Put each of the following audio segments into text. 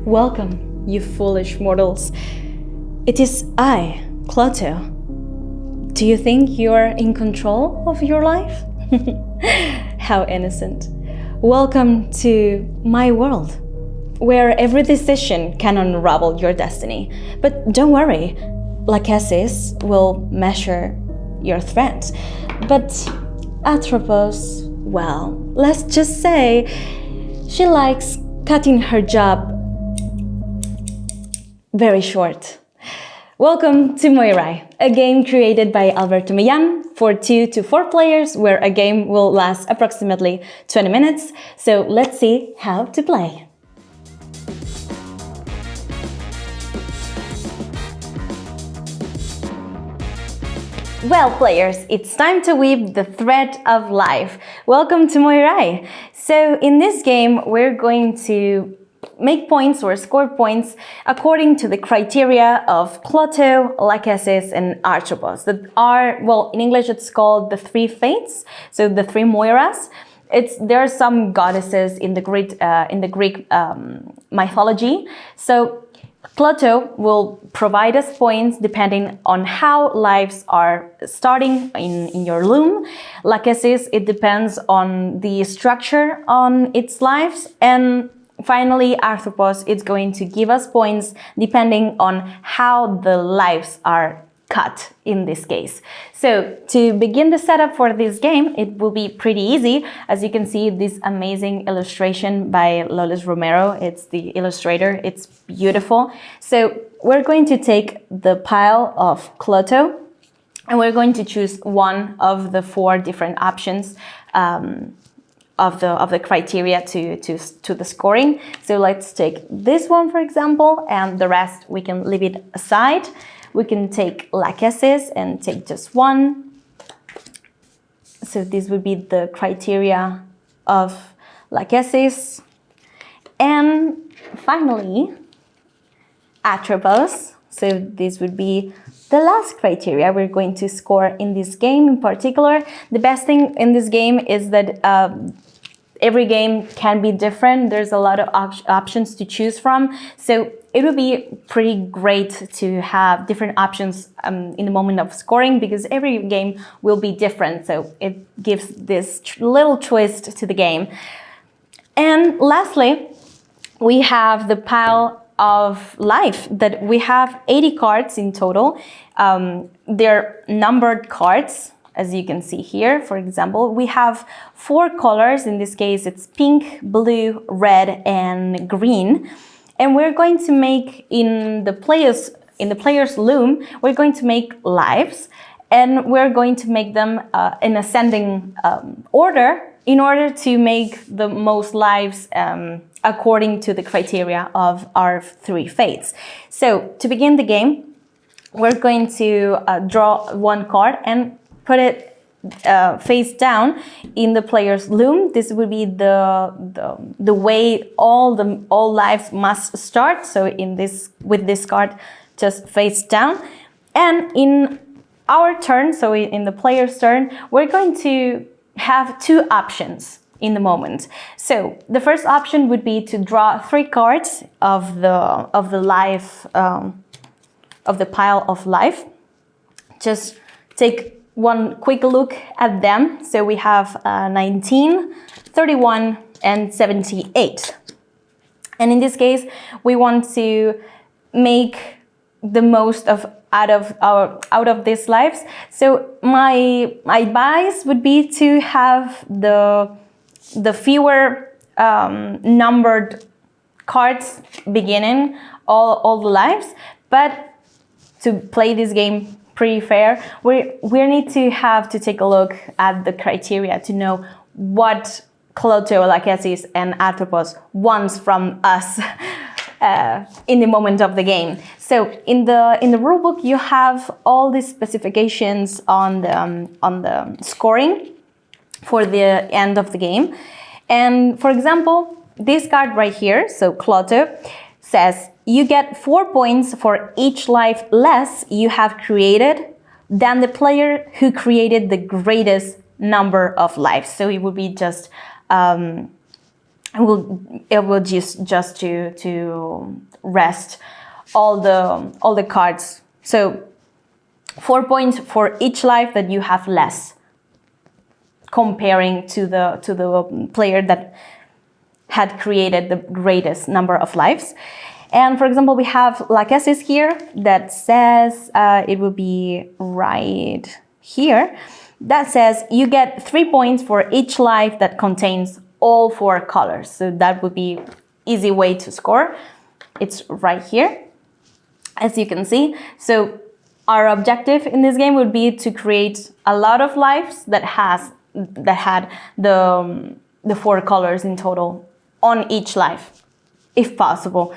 Welcome, you foolish mortals. It is I, Clotho. Do you think you're in control of your life? How innocent. Welcome to my world, where every decision can unravel your destiny. But don't worry, Lachesis will measure your threat. But Atropos, well, let's just say she likes cutting her job very short. Welcome to Moirai, a game created by Alberto Millán for 2 to 4 players, where a game will last approximately 20 minutes. So let's see how to play. Well, players, it's time to weave the thread of life. Welcome to Moirai. So in this game, we're going to make points or score points according to the criteria of Clotho, Lachesis, and Atropos that are, well, in English it's called the 3 fates, so the 3 Moiras. There are some goddesses in the Greek mythology. So Clotho will provide us points depending on how lives are starting in your loom. Lachesis, it depends on the structure on its lives, and finally, Atropos, it's going to give us points depending on how the lives are cut in this case. So to begin the setup for this game, it will be pretty easy. As you can see, this amazing illustration by Lolis Romero, it's the illustrator, it's beautiful. So we're going to take the pile of Clotho and we're going to choose one of the 4 different options of the criteria to the scoring. So let's take this one, for example, and the rest we can leave it aside. We can take Lachesis and take just one. So this would be the criteria of Lachesis. And finally, Atropos. So this would be the last criteria we're going to score in this game in particular. The best thing in this game is that every game can be different. There's a lot of options to choose from. So it would be pretty great to have different options in the moment of scoring, because every game will be different. So it gives this little twist to the game. And lastly, we have the pile of life that we have 80 cards in total. They're numbered cards. As you can see here, for example, we have 4 colors. In this case, it's pink, blue, red, and green. And we're going to make in the player's loom, we're going to make lives, and we're going to make them in ascending order in order to make the most lives according to the criteria of our 3 fates. So to begin the game, we're going to draw 1 card and put it face down in the player's loom. This would be the way all lives must start. So with this card just face down. And in our turn, so in the player's turn, we're going to have 2 options in the moment. So the first option would be to draw 3 cards of the life of the pile of life. Just take one quick look at them. So we have 19, 31, and 78. And in this case, we want to make the most out of these lives. So my advice would be to have the fewer numbered cards beginning all the lives, but to play this game pretty fair, we need to take a look at the criteria to know what Clotho, Lachesis, and Atropos wants from us in the moment of the game. So in the rulebook, you have all these specifications on the scoring for the end of the game. And for example, this card right here, so Clotho, says you get 4 points for each life less you have created than the player who created the greatest number of lives. So it would be just it will just to rest all the cards. So 4 points for each life that you have less, comparing to the player that had created the greatest number of lives. And for example, we have Lachesis here that says, it will be right here, that says you get 3 points for each life that contains all 4 colors. So that would be easy way to score. It's right here, as you can see. So our objective in this game would be to create a lot of lives that had the 4 colors in total on each life, if possible.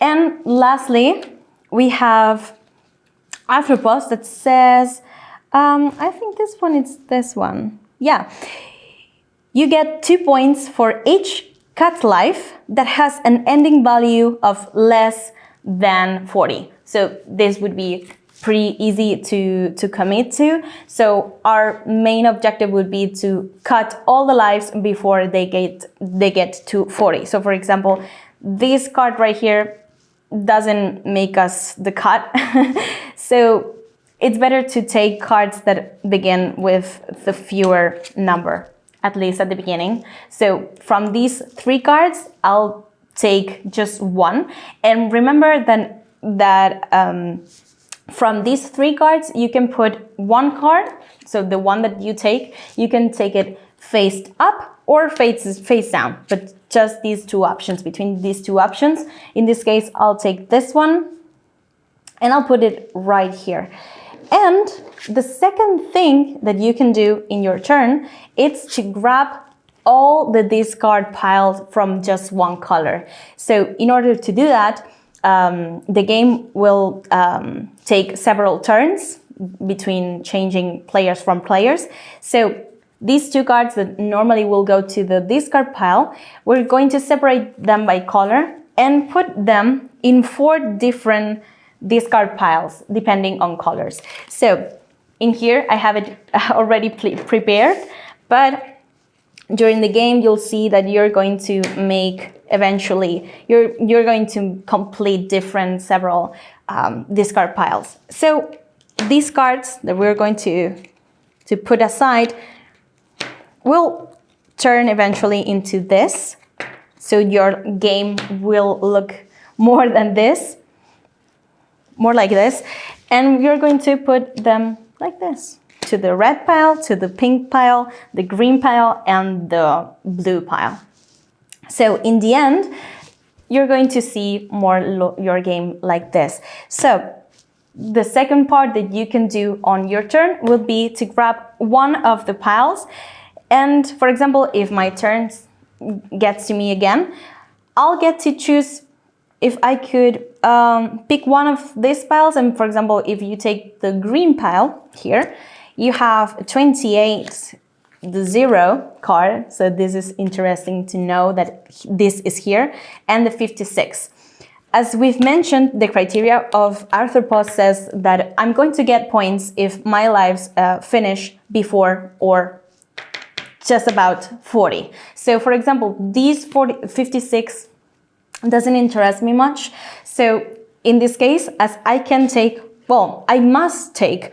And lastly, we have Atropos that says, I think this one is this one. Yeah. You get 2 points for each cut life that has an ending value of less than 40. So this would be pretty easy to commit to. So our main objective would be to cut all the lives before they get to 40. So for example, this card right here doesn't make us the cut. So it's better to take cards that begin with the fewer number, at least at the beginning. So from these 3 cards, I'll take just 1. And remember that from these 3 cards, you can put 1 card. So the one that you take, you can take it face up or face down, but just these 2 options. Between these 2 options, in this case, I'll take this one and I'll put it right here. And the second thing that you can do in your turn is to grab all the discard piles from just 1 color. So in order to do that, the game will take several turns between changing players from players. So these 2 cards that normally will go to the discard pile, we're going to separate them by color and put them in 4 different discard piles depending on colors. So in here I have it already prepared, but during the game you'll see that you're going to make eventually you're going to complete several discard piles. So these cards that we're going to put aside will turn eventually into this. So your game will look more than this, more like this, and we're going to put them like this, to the red pile, to the pink pile, the green pile, and the blue pile. So in the end, you're going to see more your game like this. So the second part that you can do on your turn will be to grab one of the piles. And for example, if my turn gets to me again, I'll get to choose if I could pick one of these piles. And for example, if you take the green pile here, you have 28, the 0 card. So this is interesting to know that this is here, and the 56. As we've mentioned, the criteria of Atropos says that I'm going to get points if my lives finish before or just about 40. So for example, these 56 doesn't interest me much. So in this case, as I can take, well, I must take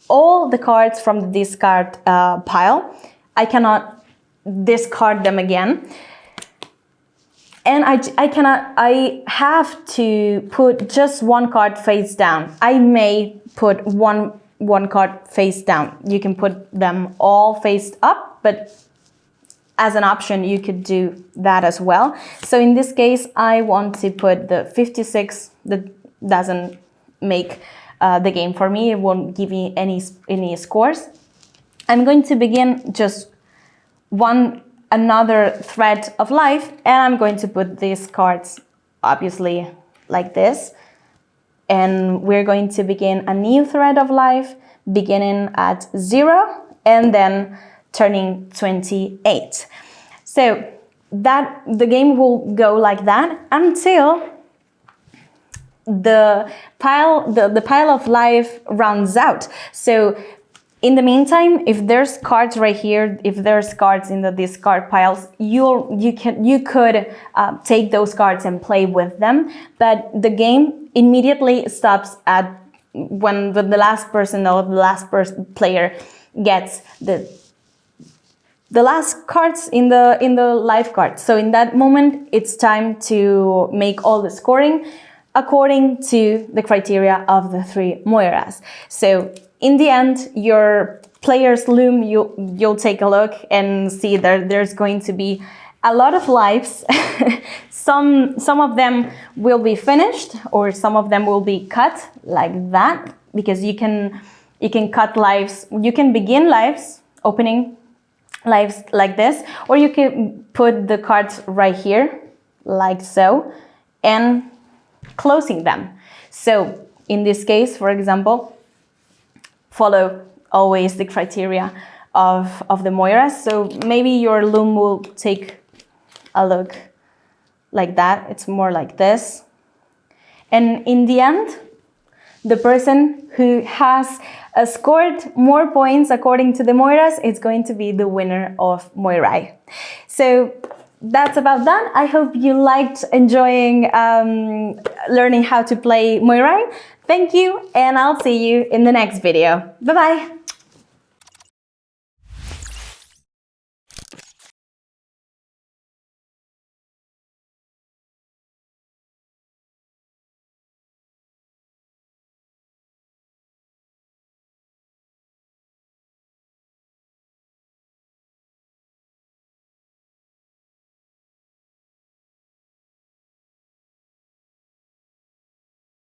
all the cards from the discard pile. I cannot discard them again. And I have to put just 1 card face down. I may put one card face down. You can put them all face up, but as an option, you could do that as well. So in this case, I want to put the 56. That doesn't make the game for me. It won't give me any scores. I'm going to begin just another thread of life, and I'm going to put these cards obviously like this. And we're going to begin a new thread of life, beginning at 0 and then turning 28. So that the game will go like that until the pile of life rounds out. So In the meantime, if there's cards right here, if there's cards in the discard piles, you could take those cards and play with them, but the game immediately stops at when the last person or the last player gets the last cards in the life card. So in that moment, it's time to make all the scoring according to the criteria of the 3 Moiras. So in the end, your player's loom, you'll take a look and see that there's going to be a lot of lives. Some of them will be finished, or some of them will be cut like that, because you can cut lives. You can begin lives, opening lives like this, or you can put the cards right here, like so, and closing them. So in this case, for example, follow always the criteria of the Moiras. So maybe your loom will take a look like that. It's more like this. And in the end, the person who has scored more points according to the Moiras is going to be the winner of Moirai. So that's about that. I hope you liked enjoying learning how to play Moirai. Thank you, and I'll see you in the next video. Bye-bye.